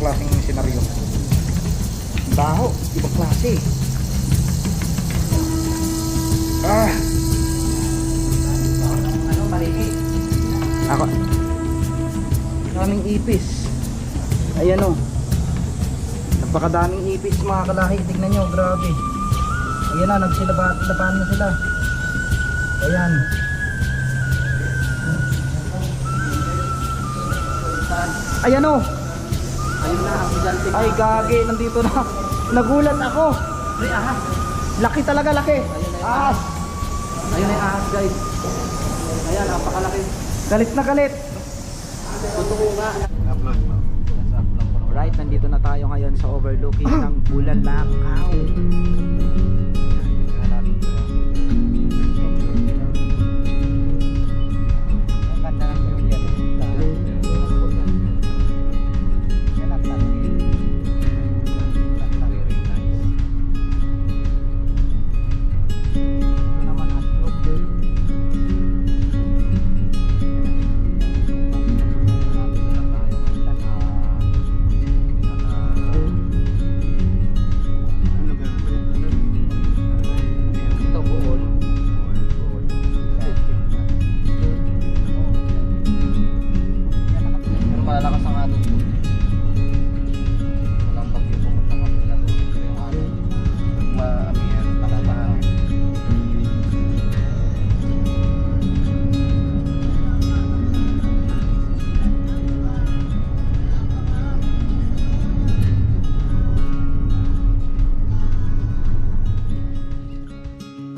klaseng senaryo. Baho, ibang klase. Ano, maliki? Ako. Daming ipis. Ayan o. Napakadaming ipis mga kalahi. Tignan nyo, grabe. Ayan na, nagsilabahan na sila. Ayan. Ayan o. Ayun na, ang gigante. Ay gagi, nandito na. Nagulat ako. Ay, ahas. Laki talaga, laki. Ahas. Ayun ay ahas, guys. Ayan, napakalaki. Galit na galit. Totoo nga. Alright, nandito na tayo ngayon sa overlooking ng Bulalakaw.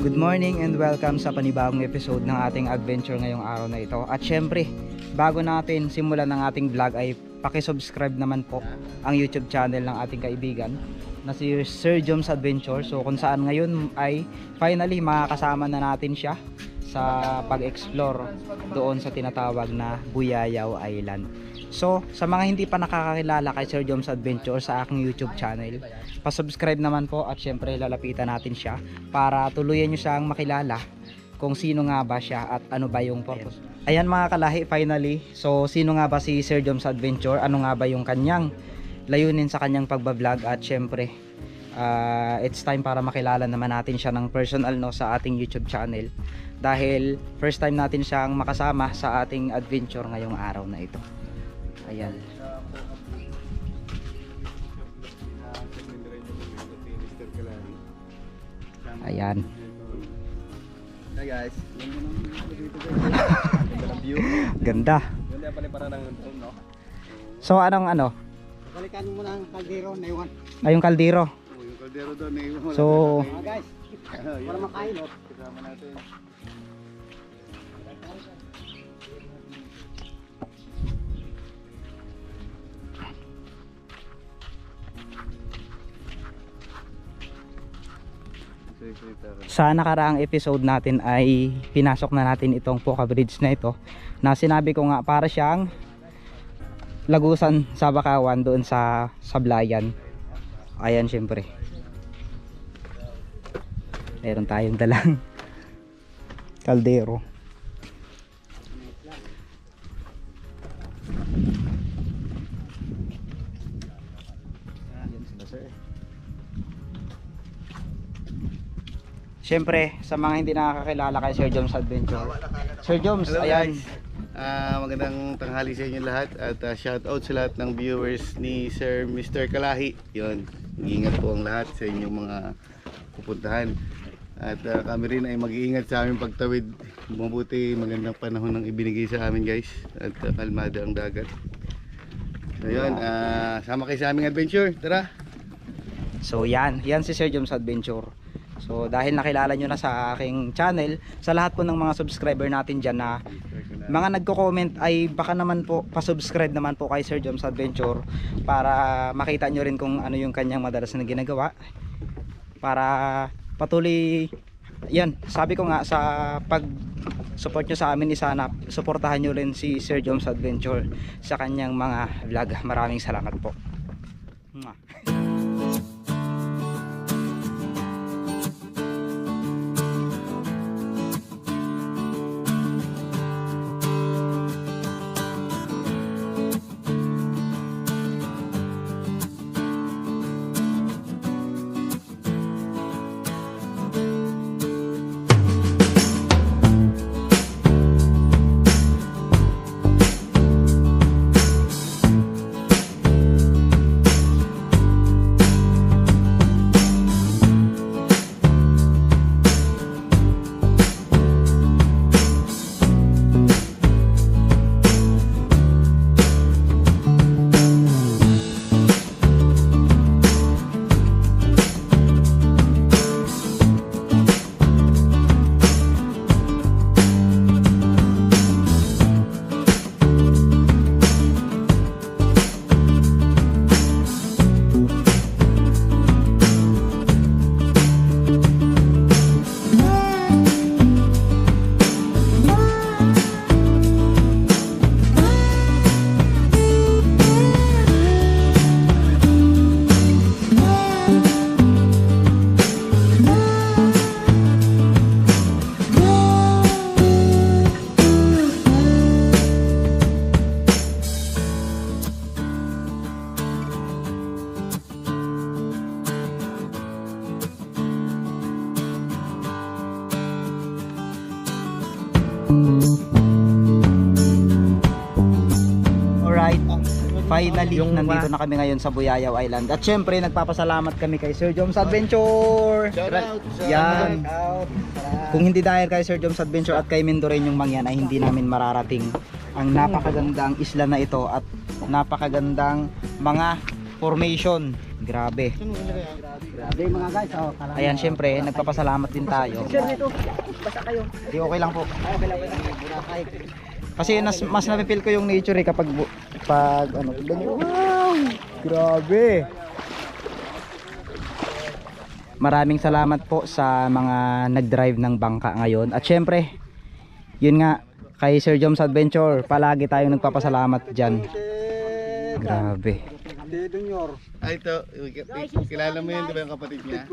Good morning and welcome sa panibagong episode ng ating adventure ngayong araw na ito. At syempre, bago natin simulan ng ating vlog ay paki-subscribe naman po ang YouTube channel ng ating kaibigan na si Sir Joms Adventure. So kung saan ngayon ay finally makakasama na natin siya sa pag-explore doon sa tinatawag na Buyayaw Island. So sa mga hindi pa nakakakilala kay Sir Joms Adventure sa aking YouTube channel, pa-subscribe naman po at syempre lalapitan natin siya para tuluyan nyo siyang makilala kung sino nga ba siya at ano ba yung purpose. Ayan mga kalahi, finally. So sino nga ba si Sir Joms Adventure? Ano nga ba yung kanyang layunin sa kanyang pagbablog? At syempre it's time para makilala naman natin siya ng personal no sa ating YouTube channel, dahil first time natin siyang makasama sa ating adventure ngayong araw na ito. Ayan. Ayan. Hi guys. Ganda. Ganda pala para ng drone, no? So anong ano? Balikan mo na ang kaldero na iwan. Ay yung kaldero. Oh, yung kaldero doon na iwan. So Guys, para makain, no? Kasama natin. sa nakaraang episode natin ay pinasok na natin itong Puka Bridge na ito, na sinabi ko nga para siyang lagusan sa Bakawan doon sa Sablayan. Ayan, syempre meron tayong dalang kaldero. Siyempre, sa mga hindi nakakakilala kay Sir Joms Adventure. Sir Joms, Hello, ayan. guys. Magandang tanghali sa inyo lahat at shout out sa lahat ng viewers ni Sir Mr. Kalahi. Yun, mag-iingat po ang lahat sa inyong mga pupuntahan. At kami rin ay mag-iingat sa aming pagtawid. Mabuti, magandang panahon ang ibinigay sa amin guys. At kalmada ang dagat. So yun, sama kayo sa aming adventure. Tara! So yan si Sir Joms Adventure. So dahil nakilala nyo na sa aking channel, sa lahat po ng mga subscriber natin dyan na mga nagko-comment ay baka naman po pa-subscribe naman po kay Sir Joms Adventure para makita nyo rin kung ano yung kanyang madalas na ginagawa, para patuloy. Yan, sabi ko nga sa pag support nyo sa amin, sana suportahan nyo rin si Sir Joms Adventure sa kanyang mga vlog. Maraming salamat po. Alright, finally nandito na kami ngayon sa Buyayaw Island. At syempre nagpapasalamat kami kay Sir Joms Adventure. Shout out sa Yan. Kung hindi dahil kay Sir Joms Adventure at kay Mendoreñong Mangyan ay hindi namin mararating ang napakagandang isla na ito at napakagandang mga formation. Grabe. Grabe mga guys. Oh, Ayan, syempre nagpapasalamat din tayo. Sir, dito. Basta kayo. Di okay lang po. Okay lang. Burakay. Kasi mas napipil ko yung nature kapag ano, tignan niyo. Wow! Grabe. Maraming salamat po sa mga nag-drive ng bangka ngayon. At syempre, yun nga, kay Sir Joms Adventure, palagi tayong nagpapasalamat dyan. Grabe. Ay, ito. Kilala mo yun, di ba yung kapatid niya?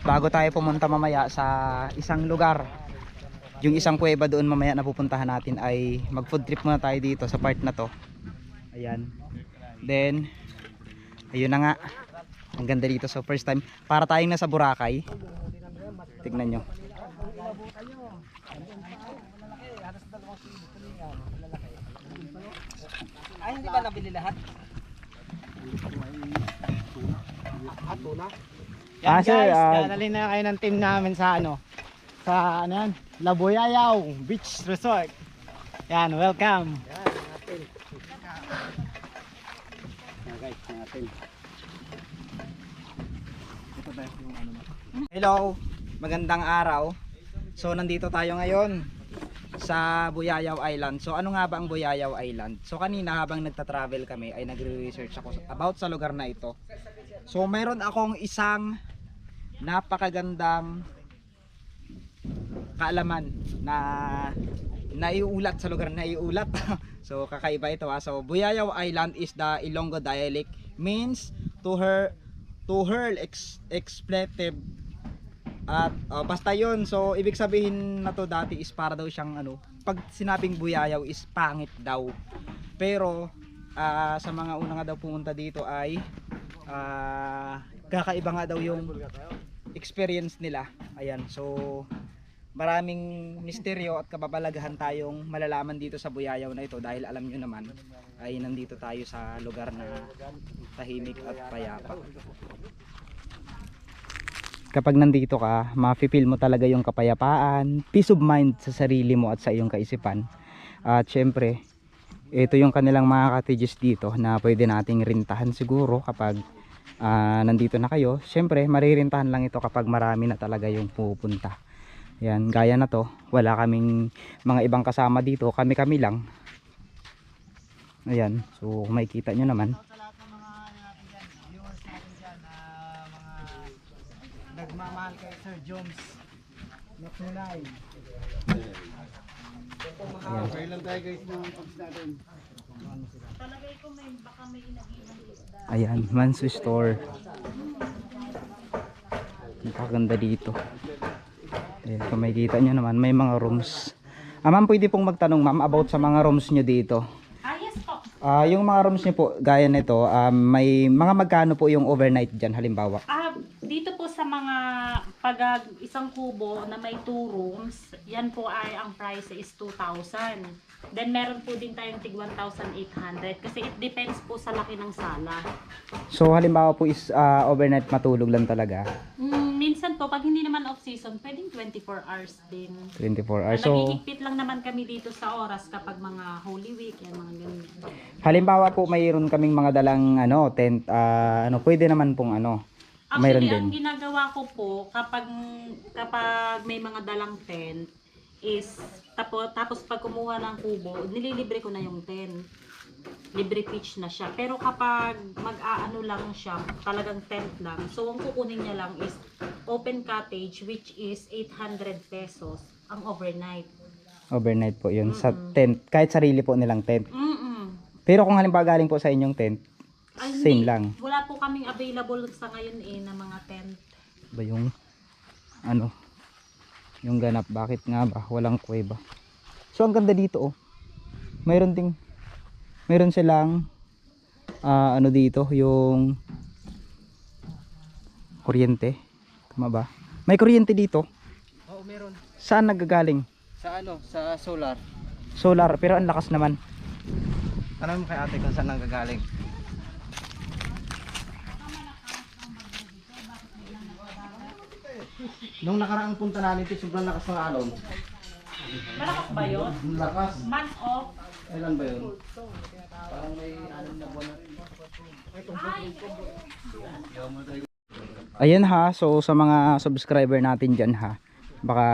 Bago tayo pumunta mamaya sa isang lugar, yung isang kuweba doon mamaya na pupuntahan natin, ay mag food trip muna tayo dito sa part na to. Ayan. Then ayun na nga, ang ganda dito. So first time, para tayong nasa Boracay. Tignan nyo. Ay, hindi ba nabili lahat? Ah, Yan sir, guys, dadalhin na kayo ng team namin sa ano? Sa ano yan? La Buyayaw Beach Resort. Yan, welcome. Hello, magandang araw. So nandito tayo ngayon sa Buyayaw Island. So ano nga ba ang Buyayaw Island? So kanina habang nagta-travel kami ay nagre-research ako about sa lugar na ito. So mayroon akong isang napakagandang kaalaman na naiulat sa lugar na naiulat. So kakaiba ito ha. So Buyayaw Island is the Ilonggo dialect, means to hurl expletive. At basta yun, so ibig sabihin na to dati is para daw siyang ano, pag sinabing buyayaw is pangit daw. Pero sa mga una nga daw pumunta dito ay kakaiba nga daw yung experience nila. Ayan, so maraming misteryo at kababalaghan tayong malalaman dito sa Buyayaw na ito, dahil alam nyo naman ay nandito tayo sa lugar na tahimik at payapa. Kapag nandito ka, mafe-feel mo talaga yung kapayapaan, peace of mind sa sarili mo at sa iyong kaisipan. At syempre, ito yung kanilang mga cottages dito na pwede nating rintahan siguro kapag nandito na kayo. Syempre, maririntahan lang ito kapag marami na talaga yung pupunta. Yan, gaya na to, wala kaming mga ibang kasama dito, kami-kami lang. Ayan, so makikita nyo naman. Nagmamahal kay Sir Joms na tunay. Okay lang tayo guys ng pubs natin. Ayan, Mansu Store. Napakaganda dito. Ayan, kung makikita nyo naman, may mga rooms. Ma'am, pwede pong magtanong ma'am about sa mga rooms nyo dito. Yes po. Yung mga rooms nyo po, gaya nito, may mga magkano po yung overnight dyan halimbawa? Dito po sa mga pag isang kubo na may 2 rooms, yan po ay ang price is 2,000. Then meron po din tayong tig 1,800 kasi it depends po sa laki ng sala. So halimbawa po is overnight matulog lang talaga. Minsan po pag hindi naman off season, pwedeng 24 hours din. 24 hours. So Naghihigpit lang naman kami dito sa oras kapag mga Holy Week, yan mga ganyan. halimbawa po mayroon kaming mga dalang tent, pwede naman pong mayroon Actually, din. ang ginagawa ko po kapag may mga dalang tent is tapos pag kumuha ng kubo, nililibre ko na yung tent. Libre pitch na siya. Pero kapag mag-aano lang siya, talagang tent lang. So ang kukunin niya lang is open cottage, which is 800 pesos ang overnight. Overnight po yun sa tent, kahit sarili po nilang tent. Pero kung halimbawa galing po sa inyong tent, same hindi. lang. Wala po kaming available sa ngayon na mga tent. Ba yung yung ganap, bakit nga ba walang kuweba? So ang ganda dito Mayroon silang ano dito, yung kuryente. Tama ba? May kuryente dito. Oo, meron. Saan nagagaling? Sa ano? Sa solar. Solar, pero ang lakas naman. Tanong mo kay ate kung saan nanggagaling. Nung nakaraang punta namin, sobrang lakas ng alon. Malakas ba yun? Ang lakas. Man off. Ilan ba yun? Parang may 6 na buwan na. Ayan ha, so sa mga subscriber natin dyan ha, baka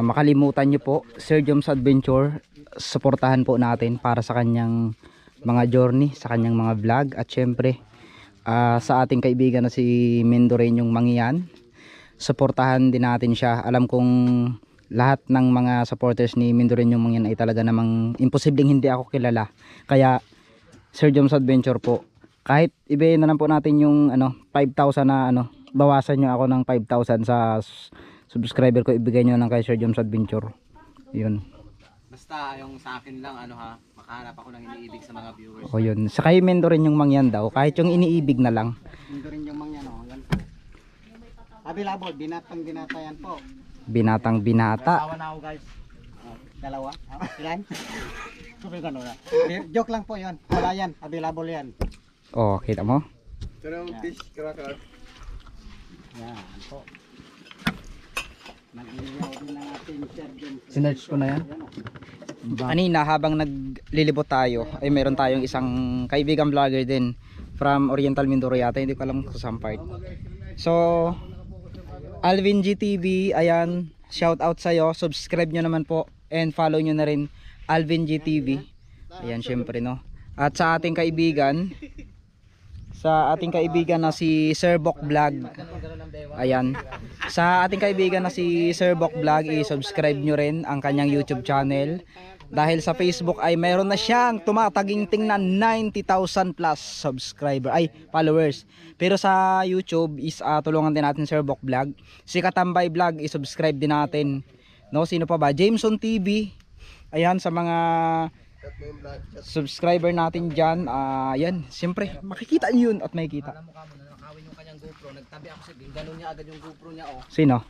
makalimutan nyo po Sir Joms Adventure. Suportahan po natin para sa kanyang mga journey, sa kanyang mga vlog. At syempre sa ating kaibigan na si Mendoreñong Mangyan, suportahan din natin siya. Alam kong lahat ng mga supporters ni Mendoreñong Mangyan ay talaga namang imposibleng hindi ako kilala. Kaya Sir Joms Adventure po, kahit ibayin na lang po natin yung 5,000 na bawasan nyo ako ng 5,000 sa subscriber ko, ibigay nyo lang kay Sir Joms Adventure. Yun. Basta yung sa akin lang makahanap ako ng iniibig sa mga viewers. O yun. Sa kayo Mendoreñong Mangyan daw, kahit yung iniibig na lang. Mendoreñong Mangyan yan po. Abilabol, binatang binata yan po. Binatang binata. Asawa na ako guys. Dalawa. Ilan? Joke lang po yun. Wala yan. Available yan. O, kita mo? Fish cracker. Yan po. Nag-iiyaw din ng ating surgeon. Sinerch ko na yan. Kanina habang naglilibot tayo ay meron tayong isang kaibigang vlogger din from Oriental Mindoro yata, hindi ko alam kung saan part. So Alvin GTV, ayan, shout out sa'yo, subscribe nyo naman po and follow nyo na rin Alvin GTV. Ayan, syempre no. At sa ating kaibigan na si Sir Bok Vlog, ayan, sa ating kaibigan na si Sir Bok Vlog, i-subscribe nyo rin ang kanyang YouTube channel. Dahil sa Facebook ay meron na siyang tumataginting na 90,000 plus subscriber, ay followers. Pero sa YouTube is tulungan din natin Sir Bok Vlog. Si Katambay Vlog, i-subscribe din natin. No, sino pa ba? Jameson TV. Ayan, sa mga subscriber natin dyan, yan, siyempre makikita nyo yun at makikita. Alam mo ka mo na nakawin yung kanyang GoPro. Nagtabi ako sa bin. Ganun niya agad yung GoPro niya oh. Sino?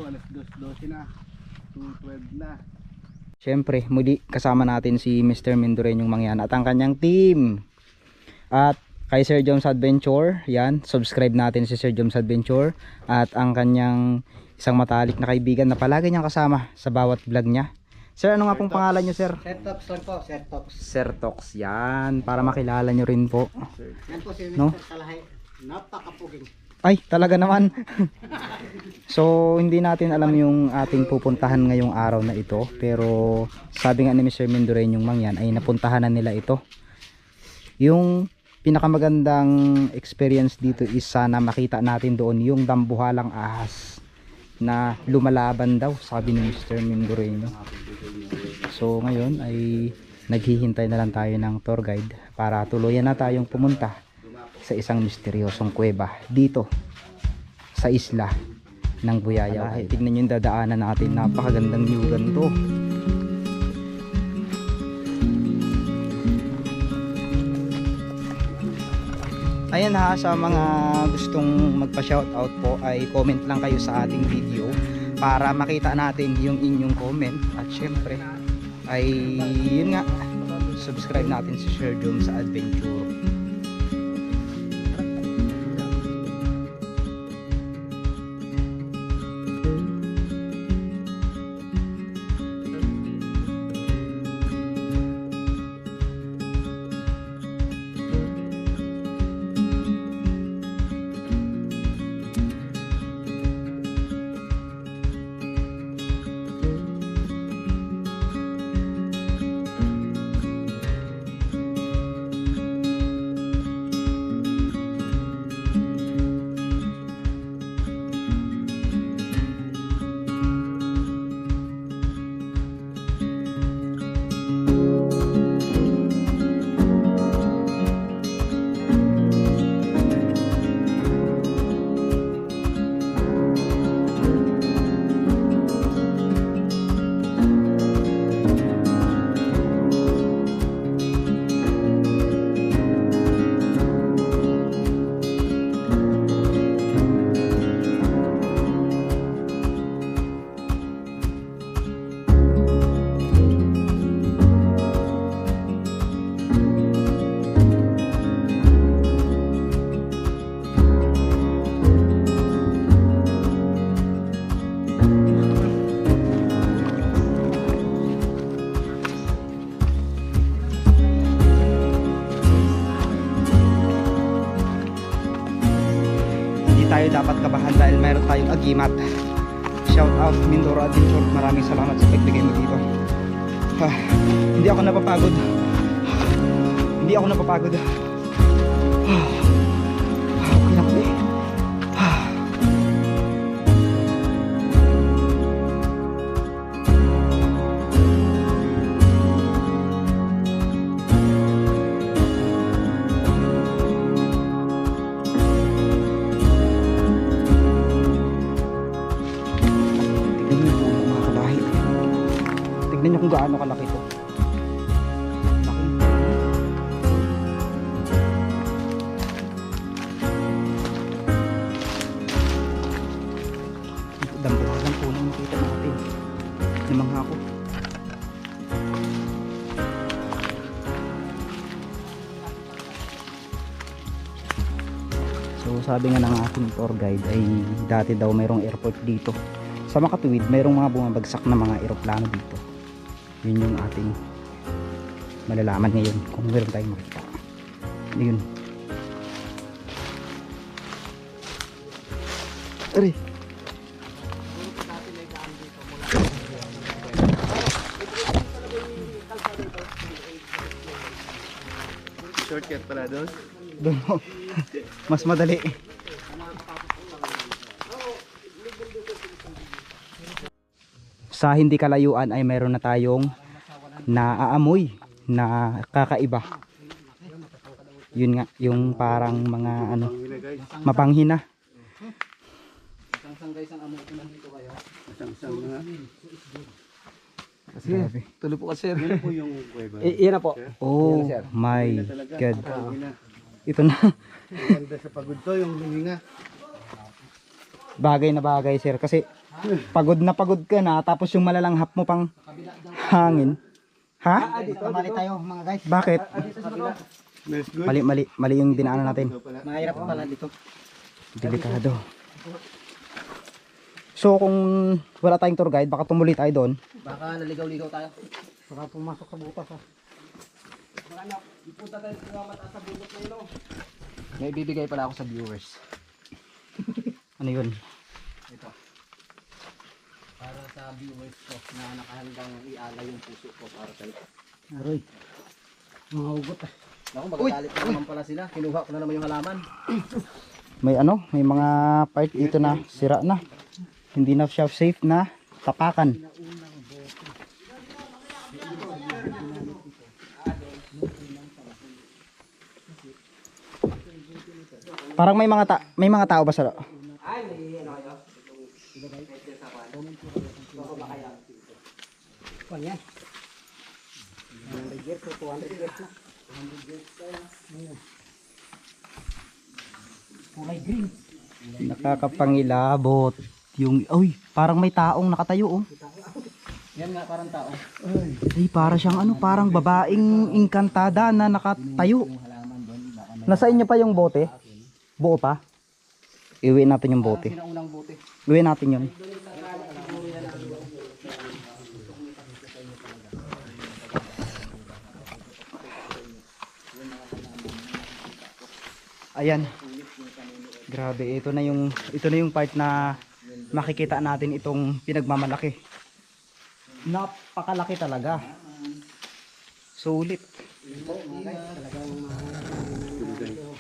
Alas 2:12 na. 2:12 na. Siyempre, muli kasama natin si Mr. Mendoreñong Mangyan at ang kanyang team. At kay Sir Joms Adventure, yan, subscribe natin si Sir Joms Adventure at ang kanyang isang matalik na kaibigan na palagi niyang kasama sa bawat vlog niya. Sir, ano nga pong pangalan niyo, sir? Sertox lang po, Sertox. Sertox, yan, para makilala niyo rin po. Yan po si Mr. No? Kalahay. Napakapuging. Ay, talaga naman. So, hindi natin alam yung ating pupuntahan ngayong araw na ito. Pero, sabi nga ni Mr. Mendoreñong Mangyan ay napuntahan na nila ito. Yung pinakamagandang experience dito is sana makita natin doon yung dambuhalang ahas na lumalaban daw, sabi ni Mr. Mendoreño. So, ngayon ay naghihintay na lang tayo ng tour guide para tuluyan na tayong pumunta sa isang misteryosong kuweba dito sa isla ng Buyaya. Tignan nyo yung dadaanan natin, napakagandang view ganito. Ayan ha, sa mga gustong magpa-shoutout po ay comment lang kayo sa ating video para makita natin yung inyong comment. At syempre ay yun nga, subscribe natin si Sir Joms Adventure. tayo dapat kabahan dahil meron tayong agimat. Shout out Mindoro Adventure, maraming salamat sa pagbigay mo dito. Hindi ako napapagod. Hindi ako napapagod. Okay lang kami. Tignan niyo kung gaano kalaki to. Laki. Dambuhalang puno yung makita natin. Namangha ako. So sabi nga ng ating tour guide ay dati daw mayroong airport dito. Sa makatuwid mayroong mga bumabagsak na mga eroplano dito. Yun yung ating malalaman ngayon kung meron tayong makita. Yun. Aray. Shortcut pala doon. Doon mo. Mas madali. Sa hindi kalayuan ay meron na tayong naaamoy na kakaiba. Yun nga, yung parang mga ano, mapanghina. Isang mga. Grabe. Tuloy po kasi sir. Yan po yung kuweba. Yan na po. Oh my God. Ito na. Ganda sa pagod to yung hininga. Bagay na bagay sir kasi pagod na pagod ka na tapos yung malalanghap mo pang hangin. Ha? Dito mali tayo mga guys. Bakit? That's good. Mali yung dinaanan natin. Mahirap pala dito. Delikado. So kung wala tayong tour guide, baka tumuloy tayo doon. Baka naligaw-ligaw tayo. Baka pumasok sa butas ha. Baka na, ipunta tayo sa mataas sa bundok na yun. May bibigay pala ako sa viewers. Ano yun? Ito. Para sa viewers ko na nakahandang ialay yung puso ko para sa'yo. Aroy. Mga hugot ah. Naku, magagalit na naman pala sila. Kinuha ko na naman yung halaman. May ano, may mga part ito na sira na. Hindi na siya safe na tapakan. Parang may mga tao ba sa loob? Yan. 100 years o 200 years na. Kulay green. Nakakapangilabot yung parang may taong nakatayo oh. Yan nga parang tao. Ay, para siyang ano, parang babaeng engkantada na nakatayo. Nasa inyo pa yung bote? Buo pa? Iuwi natin yung bote. Sinaunang bote. Iuwi natin yun. Ayan. Grabe, ito na yung part na makikita natin itong pinagmamalaki. Napakalaki talaga. Sulit.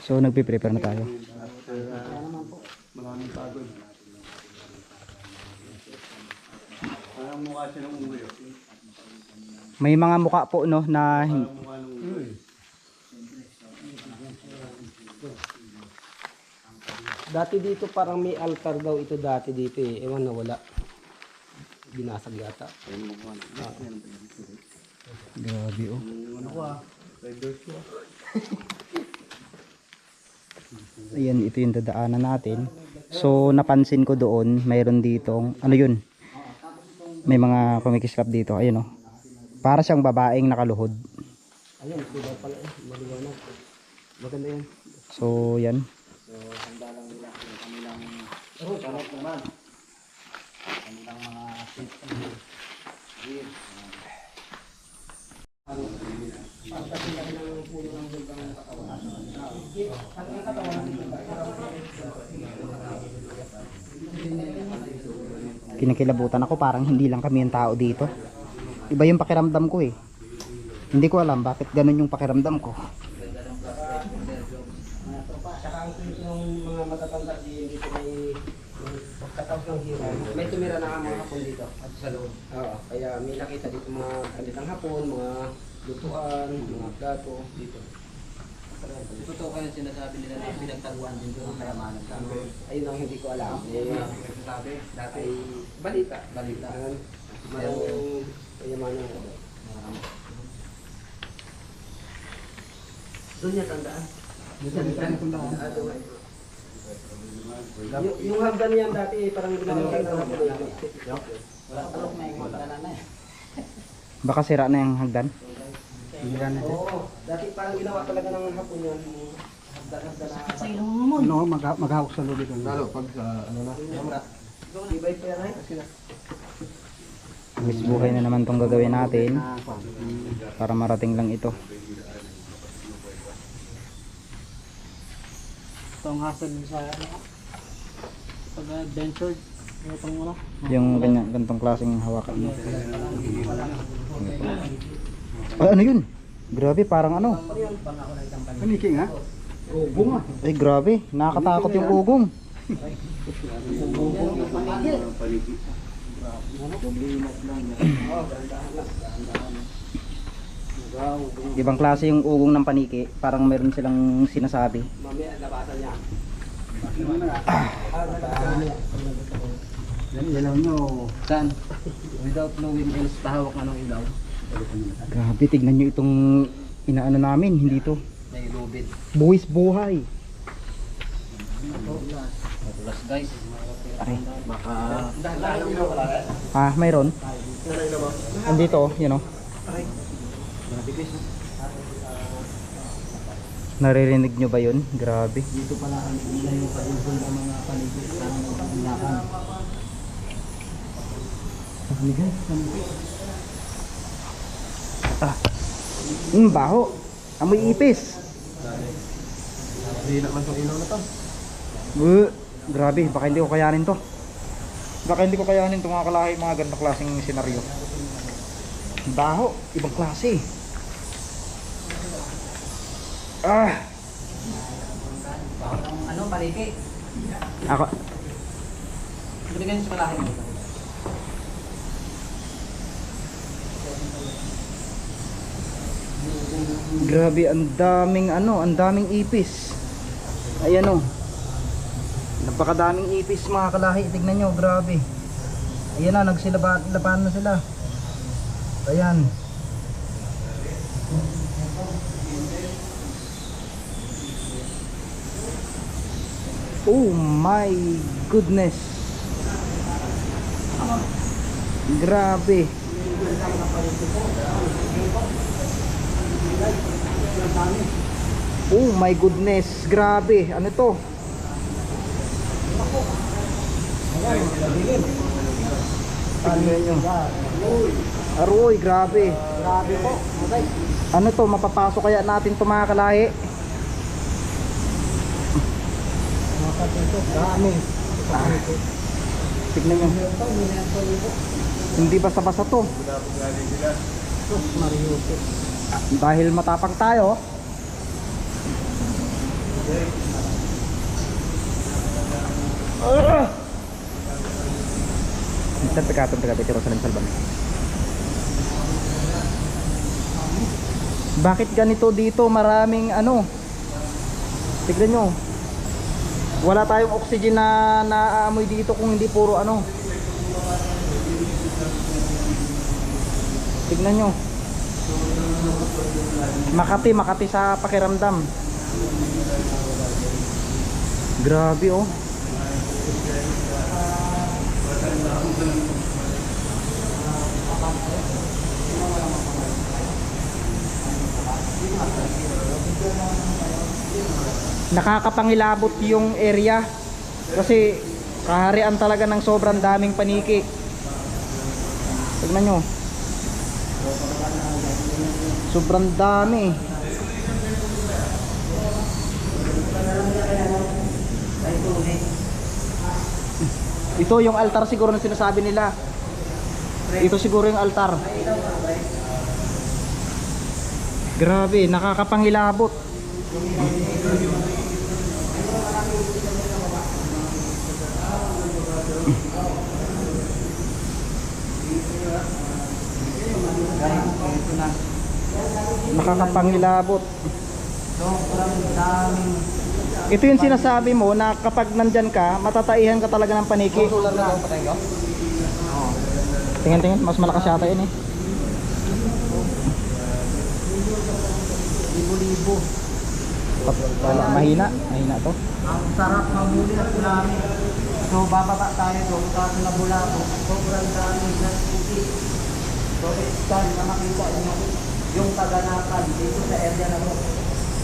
So nagpe-prepare na tayo. Maraming pagod. Parang mukha siya ng unggoy. May mga mukha po no na Mukha ng unggoy. Dati dito parang may altar daw ito dati dito eh. Ewan na wala. Binasag yata. grabe oh. Ano ko ah? Red doors ko. Ayan, ito yung dadaanan natin. So napansin ko doon, mayroon ditong ano yun? May mga kumikislap dito. Ayun oh. Para siyang babaeng nakaluhod. Ayun, diba pala eh. Maliwanag. Maganda yan. So yan. So, handa lang nila yung kanilang sarap naman. Kanilang mga safety gear. Pagkatilaki ng puno ng lugang katawan. Ang katawan ng Kinikilabutan ako, parang hindi lang kami yung tao dito. Iba yung pakiramdam ko eh. Hindi ko alam bakit ganun yung pakiramdam ko. Saka ang tuwid ng mga matatanda dito may pagkatapos ng hirap. May tumira na ang mga hapon dito at sa loob. Oo, kaya may nakita dito mga kanditang hapon, mga lutuan, mga plato dito. Totoo kayo sinasabi nila na pinagtaguan din doon ang kayamanan ka. Ayun ang hindi ko alam. Sabi, dati balita. Maraming kayamanan ko. Doon niya tandaan. Yung hagdan yan dati parang ginagawa ng hapon. Baka sira na yung hagdan. Oo, dati parang ginawa talaga ng hapon yan. Hagdan na. No, maghawak sa lubid. Lalo pag ano na. Ibay pera eh. Miss buhay na naman tong gagawin natin para marating lang ito. Itong hassle sa pag-adventure. Itong ano. Yung gantong klaseng hawakan mo. Ay, ano yun? Grabe, parang ano. Paniki nga. Ugong ah. Ay, grabe. Nakakatakot yung ugong. Ibang klase yung ugong ng paniki. Parang meron silang sinasabi. Mamaya labasan niya. Yan ilaw nyo. Saan? Without knowing else, tahawak na ng ilaw. Grabe, tignan nyo itong inaano namin. Hindi to. May lubid. Buwis buhay. Matulas guys. Aray. Baka... Ah, mayroon. Andito, yun o. Naririnig nyo ba yun? Grabe. Dito pala ang nila yung kaibon ng mga paligid sa lakan. Ah. Baho. Amoy ipis. Hindi naman itong ilaw na to. Grabe, baka hindi ko kayanin to. Baka hindi ko kayanin to mga kalahi, mga ganitong klaseng senaryo. Baho, ibang klase. Ah. Ano, paliki? Ako. Binigyan niyo sa malahin mo. Grabe, ang daming ipis. Ayan o. Napakadaming ipis mga kalahi. Tignan nyo, grabe. Ayan na, nagsilaban na sila. Ayan. Oh my goodness. Grabe. Oh my goodness. Grabe. Ano to? Tingnan nyo. Aroy, grabe. Grabe po. Ano to? Mapapasok kaya natin to mga kalahi? Dami. Tignan nyo. Hindi basta-basta to. Dahil matapang tayo. Minsan pagkatong tiro sa Salban. Bakit ganito dito? Maraming ano. Tignan nyo. Wala tayong oxygen na naaamoy dito kung hindi puro ano. Tignan nyo. Makati sa pakiramdam. Grabe oh. Nakakapangilabot yung area kasi kaharian talaga ng sobrang daming paniki. Tignan nyo. Sobrang dami. Ito yung altar siguro na sinasabi nila. Ito siguro yung altar. Grabe, nakakapangilabot. Nakakapangilabot. Sobrang daming. Ito yung sinasabi mo na kapag nandyan ka, matataihan ka talaga ng paniki. Solar na daw patay ko? Tingnan, mas malakas yata yun eh. Libo-libo. Mahina to. Ang sarap mamuli at namin. So bababa tayo doon kaso na bulabo. Sobrang dami na puti. So it's time na makita nyo yung kaganapan dito sa area na to.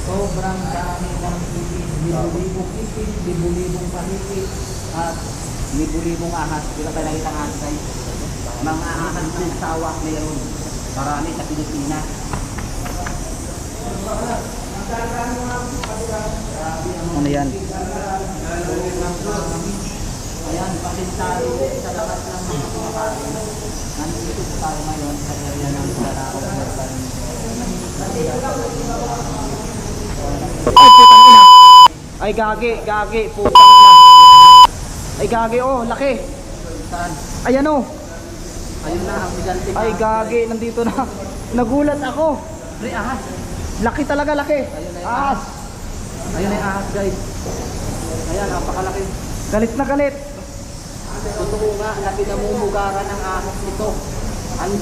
Sobrang dami ng ipis. Libo-libong ipis, libo-libong panipis, at libo-libong ahas. Bila tayo nakita ng ahas guys. Mga ahas ng sawa meron. Marami sa Pilipinas. Ano yan? Ayan, pasintalo sa lakas ng mga kumakain. Nandito po tayo ngayon sa area ng Sarao. Ay, putang ina. Ay, gagi, putang ina. Ay, gagi, oh, laki. Saan? Ayan oh. Ayun na, ang gigantic. Ay, gagi, nandito na. Nagulat ako. Ay, ahas. Laki talaga, laki. Ahas. Ayun ay ahas guys. Ayan, napakalaki. Galit na galit. Totoo nga na pinamumugaran ng ahas ito.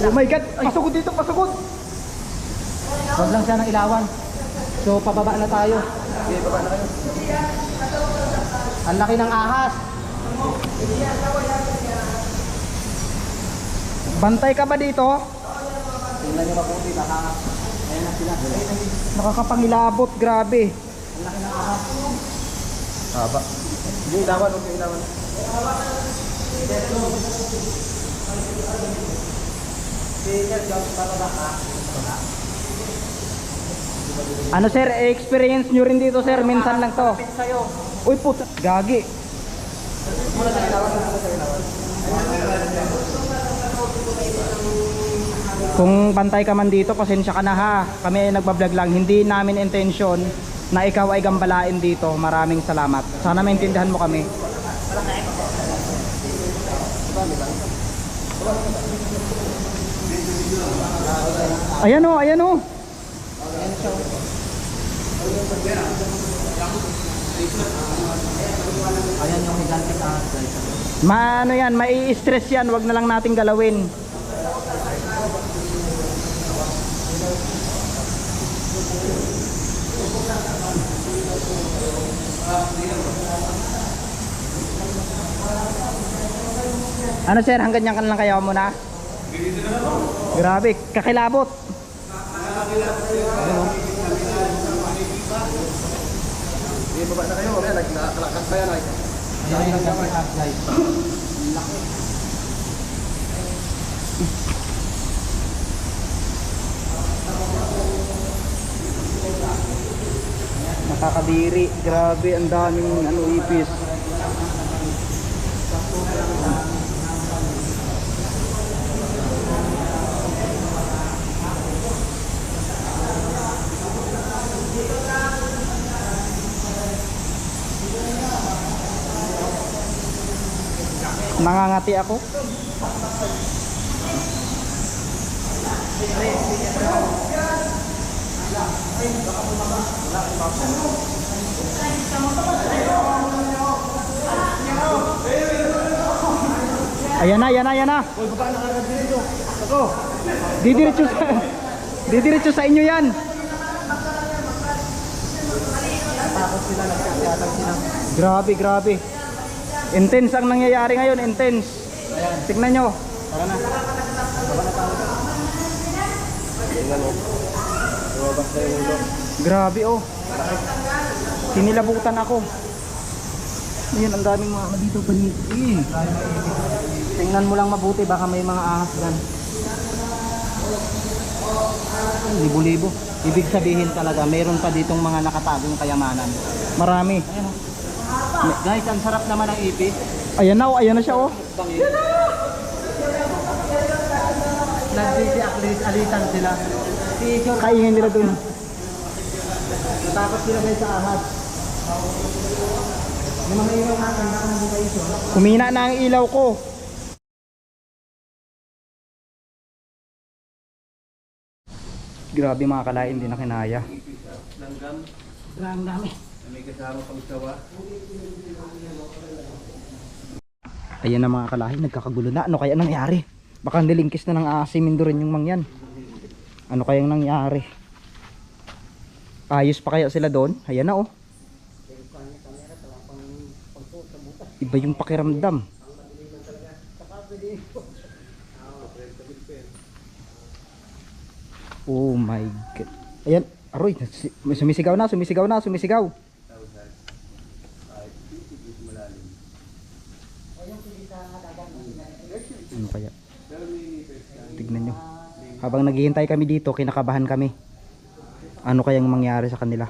Oh my God, ay, sugod dito, pasugod. Huwag lang siya ng ilawan. So, pababa na tayo. Okay, baba na kayo. Ang laki ng ahas. Bantay ka ba dito? Tingnan nyo mabuti, baka ayan na sila. Nakakapangilabot, grabe. Ang laki ng ahas. Haba. Hindi, ilawan, huwag yung ilawan. Ano sir, experience nyo rin dito sir, minsan lang to. Uy puta, gagi. Kung bantay ka man dito, pasensya ka na ha. Kami ay nagbablog lang, hindi namin intention na ikaw ay gambalain dito. Maraming salamat. Sana maintindihan mo kami. Ayan o, ayan o. Ayan yung gigantic ahas guys. Maano yan, mai-stress yan, wag na lang nating galawin. Ano sir, hanggang yan ka lang kayo muna? Grabe, kakilabot. Sige, baba na kayo. Nakalakas pa yan. Ayan yung gigantic ahas guys. Laki. Nakakadiri, grabe, ang daming ano, ipis. Nangangati ako. Ayan na, ayan na, ayan na. Uy, baba na agad dito. Ako. Didiretso sa inyo yan. Takot sila, nagkakayatag sila. Grabe, grabe. Intense ang nangyayari ngayon, intense. Tignan nyo. Tara na. Baba na tayo. Tingnan mo. Lumabas na yung ulo. Grabe oh. Sinilabutan ako. Ayun, ang daming mga ano dito paniki. Tingnan mo lang mabuti, baka may mga ahas dyan. Libo-libo. Ibig sabihin talaga, mayroon pa ditong mga nakatagong kayamanan. Marami. Ayan oh. Guys, ang sarap naman ng ipis. Ayan na, oh, ayan na siya, oh. Alitan sila. Kaingin nila dun. Natakot sila guys sa ahas. Yung mga ilaw natin, baka nabuka iso. Kumina na ang ilaw ko. Grabe mga kalain, hindi na kinaya. Grang dami. May kasama pang sawa. Ayan na mga kalahin, nagkakagulo na. Ano kaya nangyari? Baka nilingkis na ng asimin rin yung mangyan. Ano kayang nangyari? Ayos pa kaya sila doon? Ayan na, oh. Iba yung pakiramdam. Oh my God. Ayan, aroy, sumisigaw na, sumisigaw na, sumisigaw. Ano kaya? Tignan nyo. Habang naghihintay kami dito, kinakabahan kami. Ano kayang mangyari sa kanila?